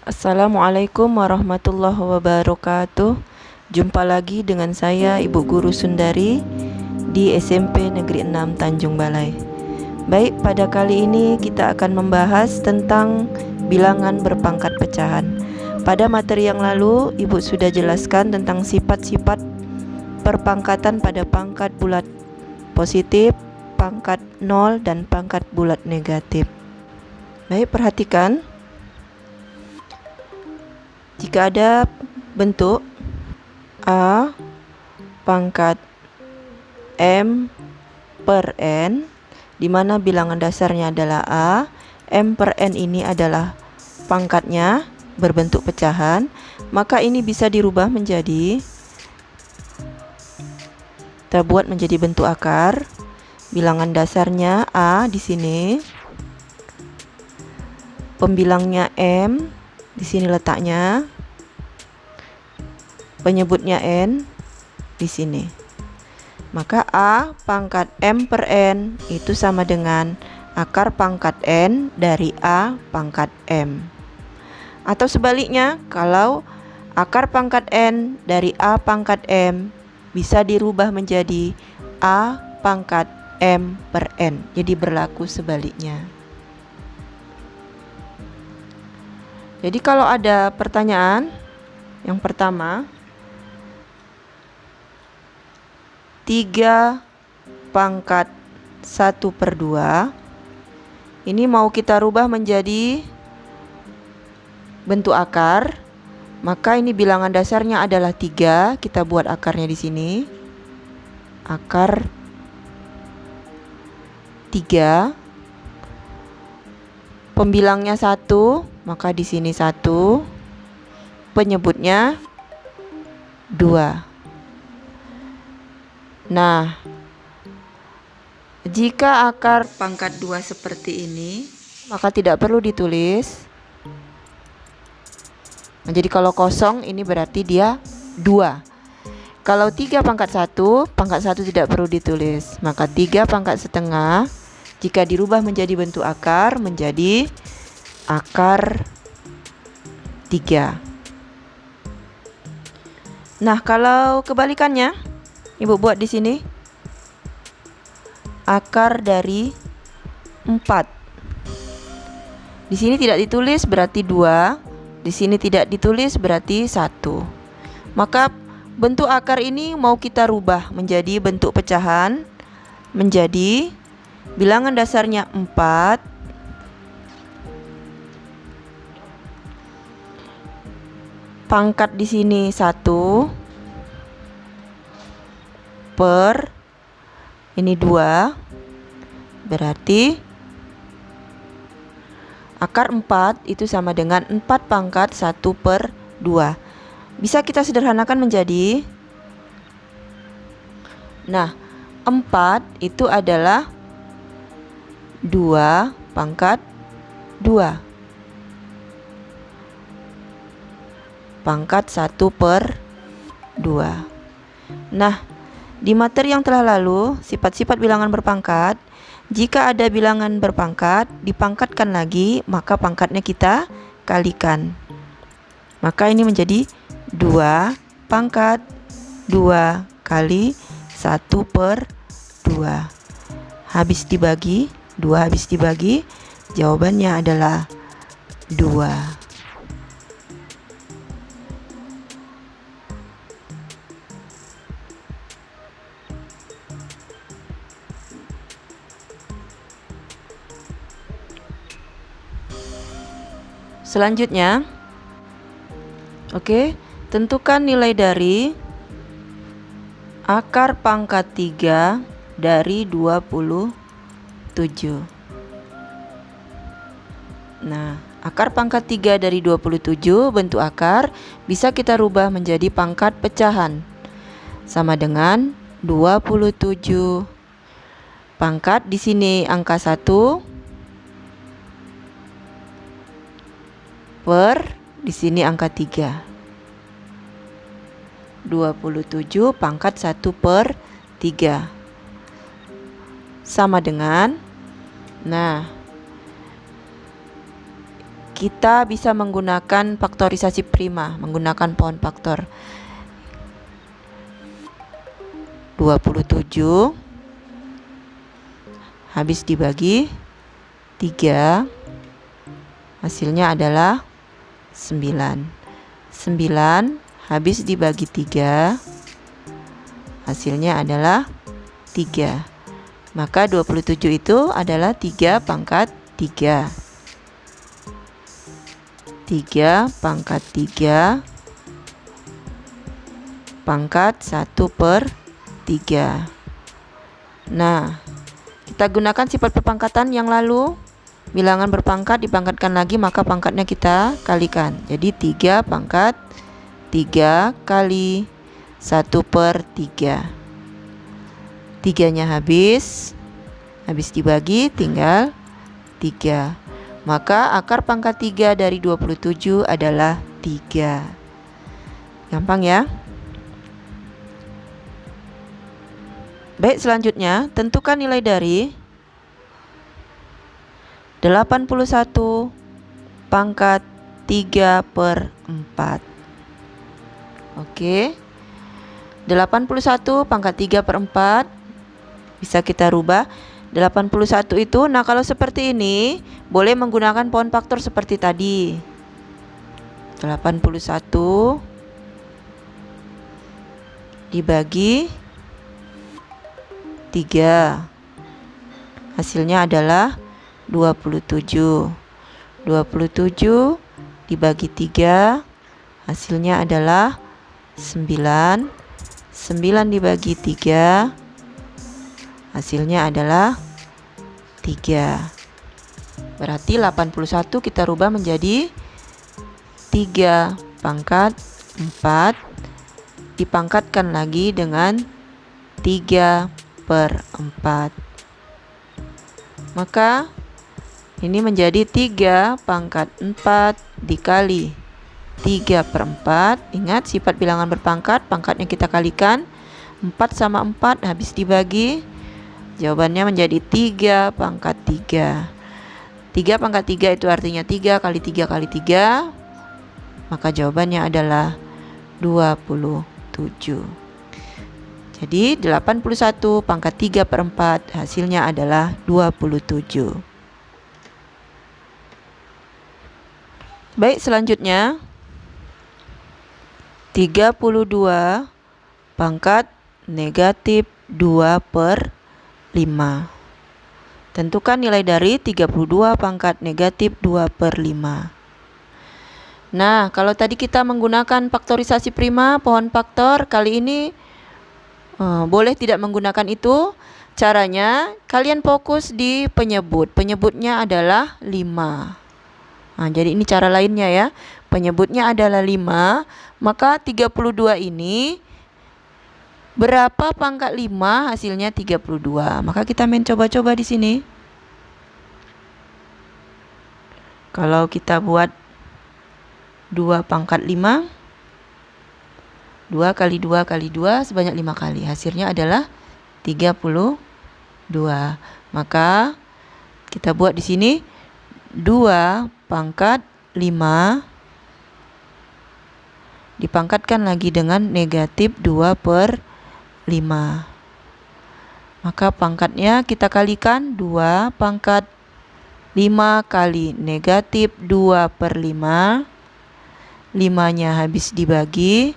Assalamualaikum warahmatullahi wabarakatuh. Jumpa lagi dengan saya Ibu Guru Sundari di SMP Negeri 6 Tanjung Balai. Baik, pada kali ini kita akan membahas tentang bilangan berpangkat pecahan. Pada materi yang lalu Ibu sudah jelaskan tentang sifat-sifat perpangkatan pada pangkat bulat positif, pangkat 0, dan pangkat bulat negatif. Baik, perhatikan. Jika ada bentuk A pangkat M per N, di mana bilangan dasarnya adalah A, M per N ini adalah pangkatnya berbentuk pecahan, maka ini bisa dirubah menjadi, kita buat menjadi bentuk akar. Bilangan dasarnya A di sini, pembilangnya M, di sini letaknya, penyebutnya N di sini. Maka A pangkat M per N itu sama dengan akar pangkat N dari A pangkat M. Atau sebaliknya, kalau akar pangkat N dari A pangkat M bisa dirubah menjadi A pangkat M per N. Jadi berlaku sebaliknya. Jadi kalau ada pertanyaan, yang pertama, 3 pangkat 1 per 2, ini mau kita rubah menjadi bentuk akar, maka ini bilangan dasarnya adalah 3, kita buat akarnya di sini. Akar 3, pembilangnya 1, maka di sini 1, penyebutnya 2. Nah, jika akar pangkat 2 seperti ini, maka tidak perlu ditulis. Jadi kalau kosong ini berarti dia 2. Kalau 3 pangkat 1 tidak perlu ditulis. Maka 3 pangkat setengah jika dirubah menjadi bentuk akar menjadi akar 3. Nah, kalau kebalikannya, Ibu buat di sini akar dari 4. Di sini tidak ditulis berarti 2, di sini tidak ditulis berarti 1. Maka bentuk akar ini mau kita rubah menjadi bentuk pecahan menjadi bilangan dasarnya 4, pangkat di sini 1 per ini 2, berarti akar 4 itu sama dengan 4 pangkat 1 per 2. Bisa kita sederhanakan menjadi, nah, 4 itu adalah 2 pangkat 2, pangkat 1 per 2. Nah, di materi yang telah lalu, sifat-sifat bilangan berpangkat, jika ada bilangan berpangkat, dipangkatkan lagi, maka pangkatnya kita kalikan. Maka ini menjadi 2 pangkat 2 kali 1 per 2. Habis dibagi, 2 habis dibagi, jawabannya adalah 2. Selanjutnya, tentukan nilai dari akar pangkat 3 dari 27. Nah, akar pangkat 3 dari 27 bentuk akar bisa kita rubah menjadi pangkat pecahan. Sama dengan 27 pangkat di sini angka 1 per di sini angka 3. 27 pangkat 1 per 3 sama dengan, nah, kita bisa menggunakan faktorisasi prima, menggunakan pohon faktor. 27 habis dibagi 3, hasilnya adalah 9. 9 habis dibagi 3, hasilnya adalah 3. Maka 27 itu adalah 3 pangkat 3. 3 pangkat 3 pangkat 1/3. Nah, kita gunakan sifat perpangkatan yang lalu. Bilangan berpangkat dipangkatkan lagi, maka pangkatnya kita kalikan. Jadi 3 pangkat 3 kali 1/3. 3-nya habis dibagi tinggal 3. Maka akar pangkat 3 dari 27 adalah 3. Gampang ya? Baik, selanjutnya tentukan nilai dari 81 pangkat 3/4. Oke. 81 pangkat 3/4 bisa kita rubah. 81 itu, nah kalau seperti ini boleh menggunakan pohon faktor seperti tadi. 81 dibagi 3, hasilnya adalah 27. 27 dibagi 3, hasilnya adalah 9. 9 dibagi 3, hasilnya adalah 3. Berarti 81 kita rubah menjadi 3 pangkat 4 dipangkatkan lagi dengan 3/4. Maka ini menjadi 3 pangkat 4 dikali 3/4. Ingat sifat bilangan berpangkat, pangkatnya kita kalikan. 4 sama 4 habis dibagi, jawabannya menjadi 3 pangkat 3. 3 pangkat 3 itu artinya 3 kali 3 kali 3. Maka jawabannya adalah 27. Jadi 81 pangkat 3/4 hasilnya adalah 27. Baik, selanjutnya 32 pangkat negatif 2/5. Tentukan nilai dari 32 pangkat negatif 2/5. Nah, kalau tadi kita menggunakan faktorisasi prima, pohon faktor, kali ini boleh tidak menggunakan itu. Caranya, kalian fokus di penyebut. Penyebutnya adalah 5. Nah, jadi ini cara lainnya ya. Penyebutnya adalah 5. Maka 32 ini berapa pangkat 5? Hasilnya 32. Maka kita main coba-coba di sini. Kalau kita buat 2 pangkat 5, 2 kali 2 kali 2 sebanyak 5 kali. Hasilnya adalah 32. Maka kita buat di sini 2 pangkat 5 dipangkatkan lagi dengan negatif 2/5. Maka pangkatnya kita kalikan 2 pangkat 5 kali negatif 2/5. 5-nya habis dibagi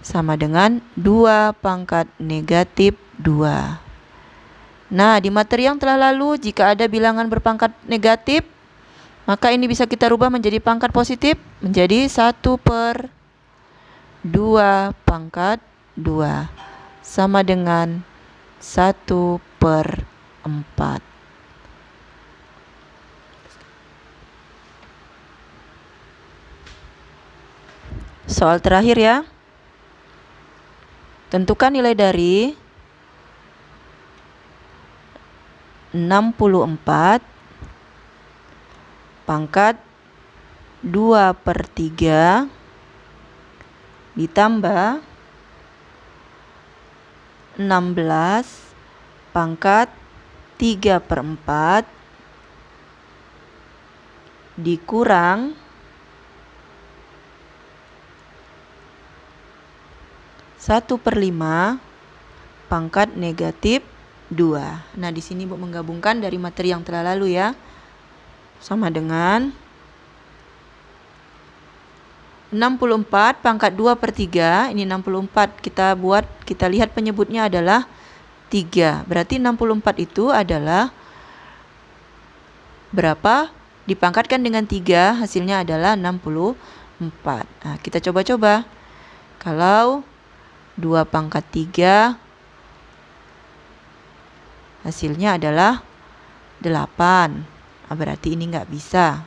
sama dengan 2 pangkat negatif 2. Nah, di materi yang telah lalu, jika ada bilangan berpangkat negatif, maka ini bisa kita rubah menjadi pangkat positif, menjadi 1/2 pangkat 2 sama dengan 1/4. Soal terakhir ya. Tentukan nilai dari 64 pangkat 2/3 ditambah 16 pangkat 3/4 dikurang 1/5 pangkat negatif 2. Nah, di sini Ibu menggabungkan dari materi yang telah lalu ya. Sama dengan 64 pangkat 2/3. Ini 64 kita lihat penyebutnya adalah 3. Berarti 64 itu adalah berapa? Dipangkatkan dengan 3, hasilnya adalah 64. Nah, kita coba-coba. Kalau 2 pangkat 3, hasilnya adalah 8. Nah, berarti ini nggak bisa.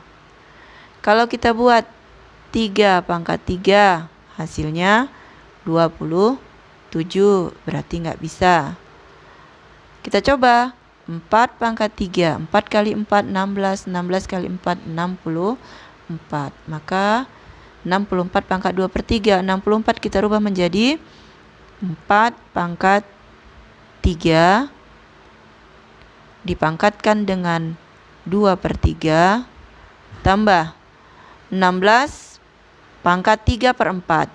Kalau kita buat 3 pangkat 3, hasilnya 27. Berarti nggak bisa. Kita coba 4 pangkat 3. 4 kali 4, 16. 16 kali 4, 64. Maka 64 pangkat 2/3. 64 kita rubah menjadi 4 pangkat 3 dipangkatkan dengan 2/3 tambah 16 pangkat 3/4.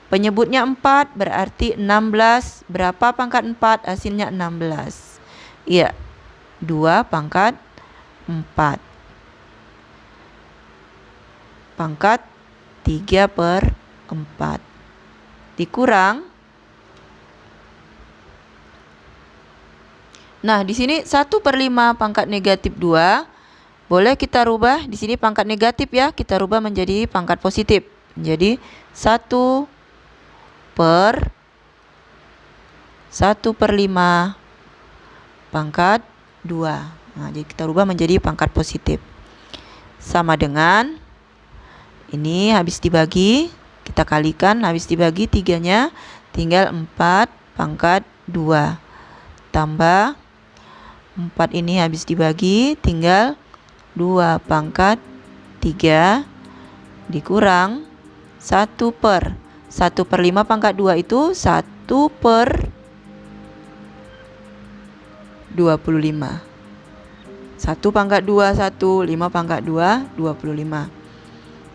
Penyebutnya 4, berarti 16. Berapa pangkat 4? Hasilnya 16. Iya, 2 pangkat 4. Pangkat 3/4. Dikurang. Nah, di sini 1/5 pangkat negatif 2. Boleh kita rubah di sini pangkat negatif ya, kita rubah menjadi pangkat positif. Jadi 1/5 pangkat 2. Nah, jadi kita rubah menjadi pangkat positif. Sama dengan ini habis dibagi, kita kalikan, habis dibagi 3-nya tinggal 4 pangkat 2. Tambah 4 ini habis dibagi tinggal 2 pangkat 3 dikurang 1/5 pangkat 2 itu 1/25. 1 pangkat 2, 1, 5 pangkat 2, 25.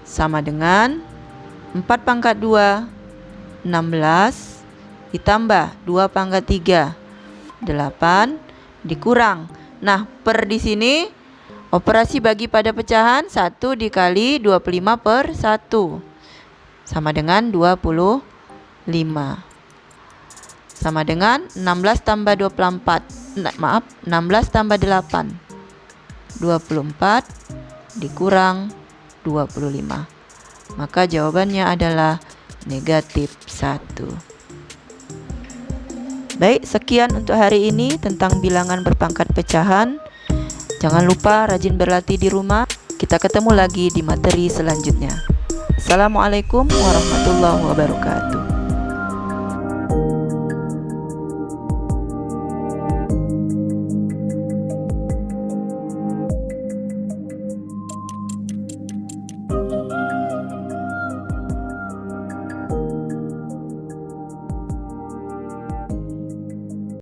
Sama dengan 4 pangkat 2, 16, ditambah 2 pangkat 3, 8, dikurang. Nah, per di sini operasi bagi pada pecahan 1 dikali 25/1 sama dengan 25. Sama dengan 16 tambah 24. 16 tambah 8. 24 dikurang 25. Maka jawabannya adalah negatif 1. Baik, sekian untuk hari ini tentang bilangan berpangkat pecahan. Jangan lupa rajin berlatih di rumah. Kita ketemu lagi di materi selanjutnya. Assalamualaikum warahmatullahi wabarakatuh.